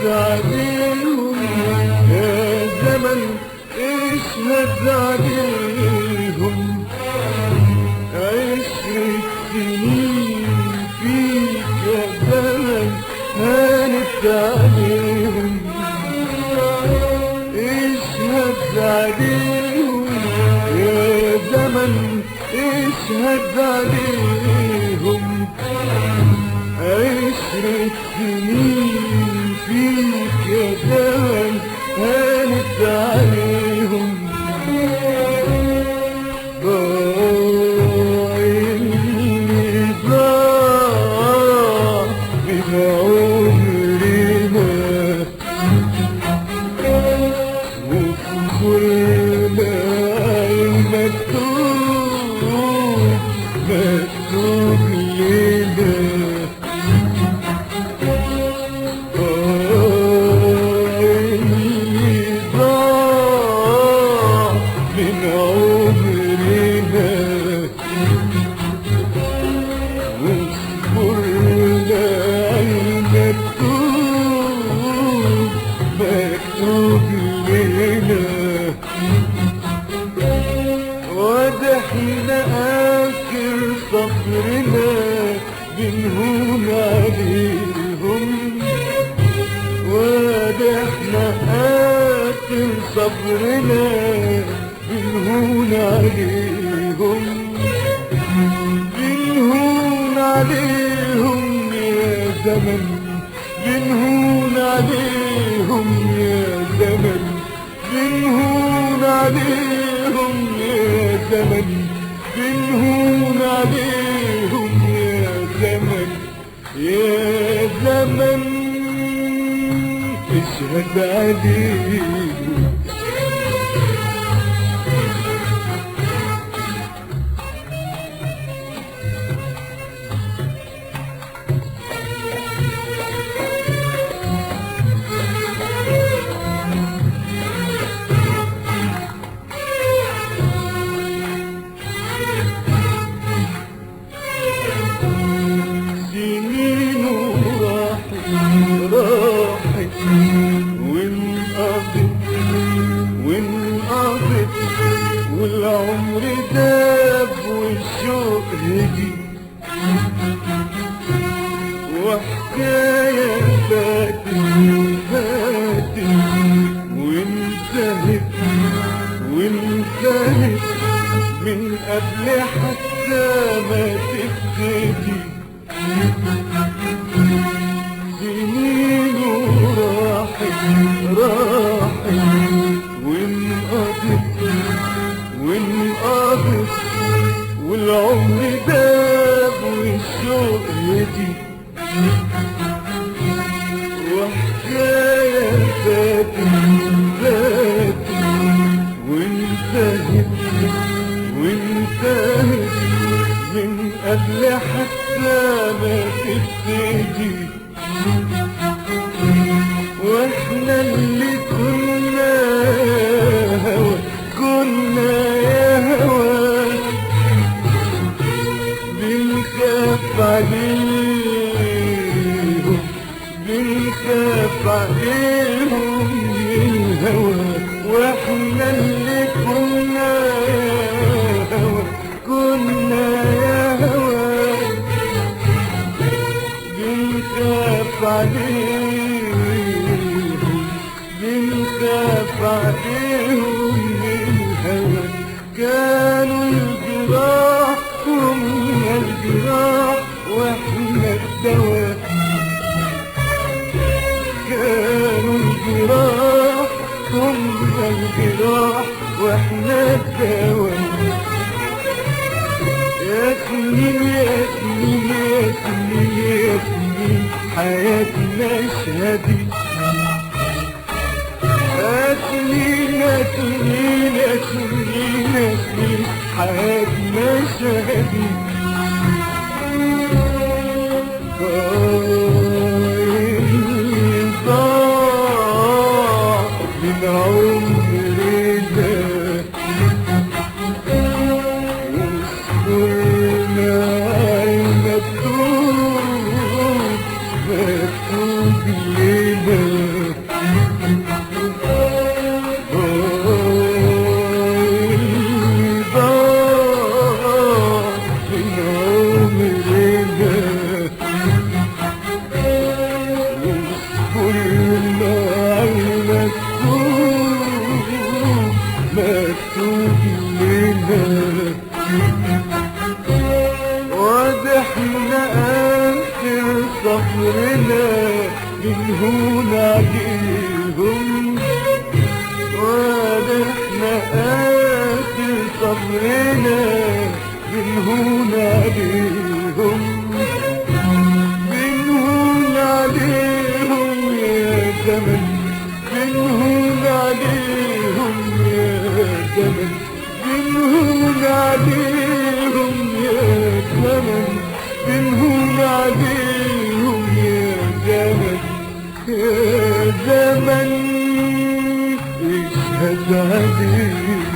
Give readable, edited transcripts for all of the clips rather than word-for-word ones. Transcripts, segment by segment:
عليهم يا زمن، اشهد عليهم 10 سنين فيك يا زمن هانت عليهم. اشهد عليهم يا زمن، اشهد عليهم 10 سنين فيك يا زمن هانت عليهم. ضاع اللي ضاع من عمرنا، وفي كل مكتوب مكتوب لنا. وضحنا آخر صبرنا بنهون عليهم. وضحنا آخر صبرنا بنهون عليهم. بنهون عليهم يا زمن، بنهون عليهم يا زمن، بنهون عليهم يا زمن، بنهون عليهم يا زمن. يا زمن اشهد عليهم. راحت وانقضت والعمر داب والشوق هدي. وحكاية فاتت وانتهت من قبل حتى ما تبتدي. سنين راحت وانقضت والعمر داب والشوق هدي. وحكاية فاتت وانتهت من قبل حتى ما تبتدي. واحنا اللي كنا هوا، كنا يا هوا بنخاف عليهم، بنخاف عليهم الهوى. واحنا اللي كنا يا هوا، كنا يا هوا بنخاف عليهم الدواء كانوا الجراح ثم الجراح واحنا الدواء يا سنين يا سنين يا سنين يا سنين حياتنا شهدي يا سنين يا سنين يا سنين يا سنين حياتنا شهدي ضاع من عمرنا وصرنا المكتوب مكتوب لنا مكتوب لنا وضحنا آخر صبرنا من هنا عليهم وضحنا آخر صبرنا من هنا عليهم من هنا عليهم يا زمن من هنا عليهم يا زمن من هنا عليهم يا زمن من هنا عليهم يا زمن يا زمن اشهد عليهم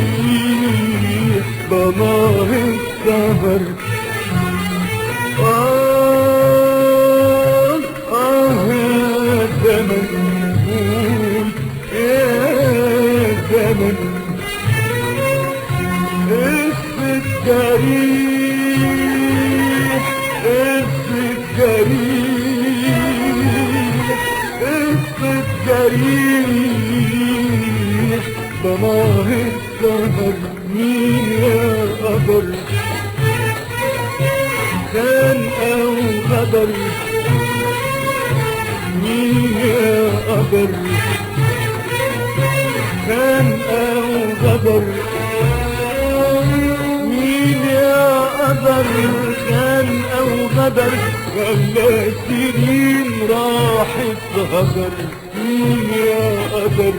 جريح ضناه السهر يا زمن قول يا زمن اسمك جريح اسمك جريح اسمك جريح ضناه السهر مين يا قدر كان أو غدر مين يا قدر كان أو غدر مين يا قدر كان أو غدر خلى سنين راحت هدر مين يا قدر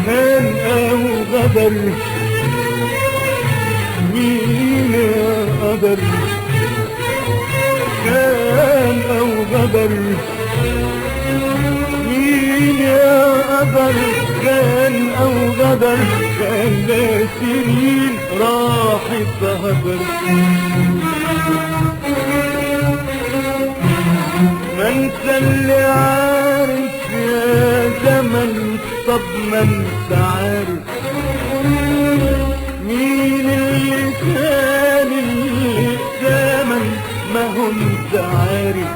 كان أو غدر مين يا قدر كان أو غدر مين يا قدر كان أو غدر خلى سنين راحت هدر ما انت اللي عارف يا زمن طب ما انت عارف مين اللي كان اللي زمن ما هو انت عارف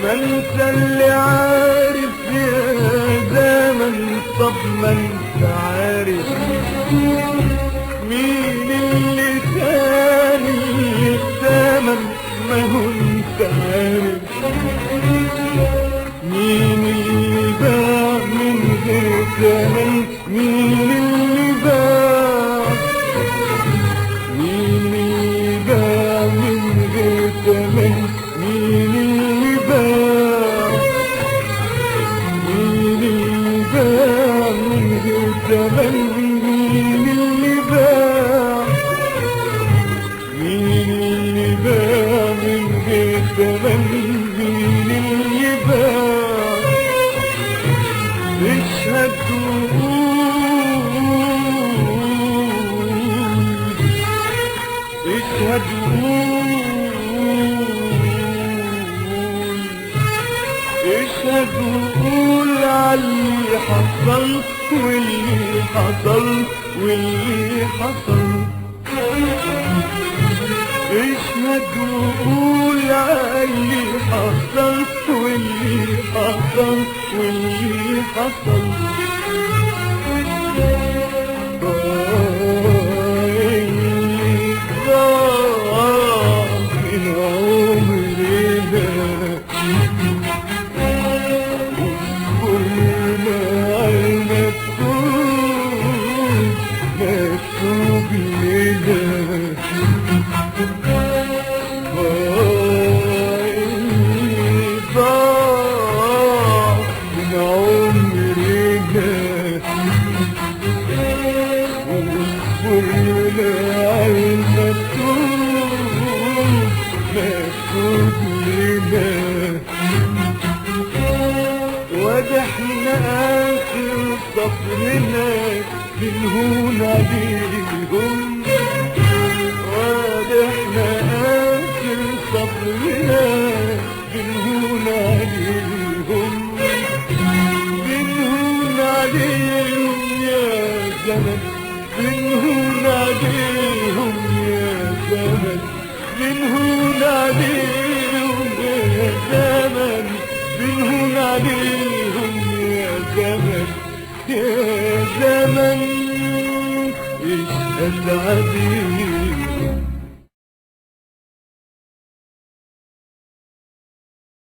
ما انت اللي عارف يا زمن طب ما انت عارف مين اللي كان اللي زمن ما هو انت عارف مين اللي باع من غير ثمن؟ مين اللي باع؟ مين اللي باع من غير ثمن؟ مين اللي باع؟ مين اللي باع من غير ثمن؟ مين اللي باع؟ مين اللي باع من غير ثمن؟ مين اللي باع؟ اشهد وقول، اشهد وقول، اشهد وقول عاللي حصل واللي حصل واللي حصل. اشهد وقول عاللي حصل واللي حصل واللي حصل. اللي ضاع من عمرنا واذكرنا المكتوب مكتوب لنا. وجحنا آخر صبرنا بنهون عليهم. وجحنا آخر صبرنا بنهون عليهم. بنهون عليهم يا زمن، بنهون عليهم يا زمن، بنهون عليهم يا زمن، بنهون عليهم يا زمن يا زمن. اشهد عليهم